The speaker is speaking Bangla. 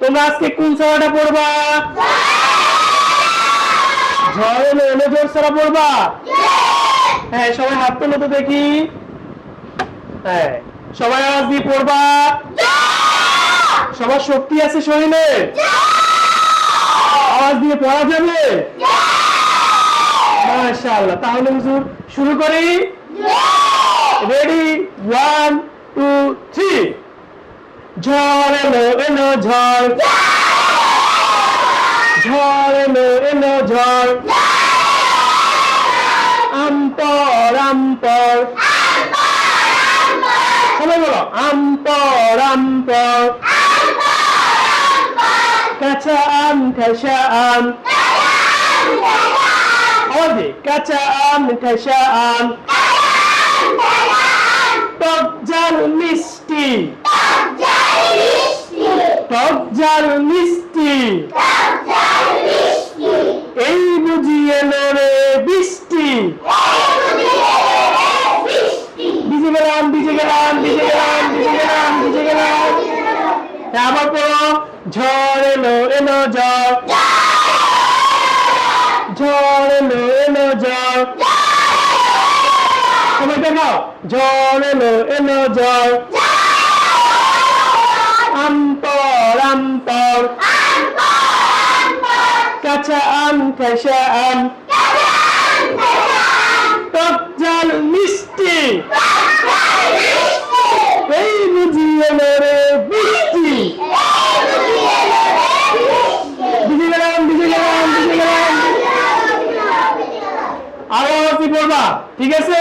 তোমরা আজকে কোন সূরাটা পড়বা? ঝড় এলো এলো ঝড় সূরা পড়বা? হ্যাঁ, সবাই হাত তোলো তো দেখি। হ্যাঁ, সবাই আওয়াজ দিয়ে পড়বা। সবার শক্তি আছে শরীরে? আওয়াজ দিয়ে পড়া যাবে? মাশাআল্লাহ। তাহলে হুজুর শুরু করি। রেডি, 1 2 3। ঝড় এলো এলো ঝড়, ঝড় এলো এলো ঝড়, আমপর আমপর, সবাই বলো আমপর আমপর, কাঁচা আম খাসা আম, আওয়াজে কাঁচা আম খাসা আম, টক ঝাল মিষ্টি, টক ঝাল মিষ্টি, এই বুঝি এলো রে বৃষ্টি। ভিজে গেলাম ভিজে গেলাম ভিজে গেলাম ভিজে গেলাম ভিজে গেলাম। আবার পড়ো, ঝড় এলো এলো ঝড়, ঝড় এলো এলো ঝড়, সবাই দেখাও, ঝড় এলো এলো ঝড়, আমপর আমপর, কাঁচা আম খাসা আম, টক ঝাল মিষ্টি, এই বুঝি এলো রে বৃষ্টি। ভিজে গেলাম ভিজে গেলাম ভিজে গেলাম। আরো কি বলবা? ঠিক আছে।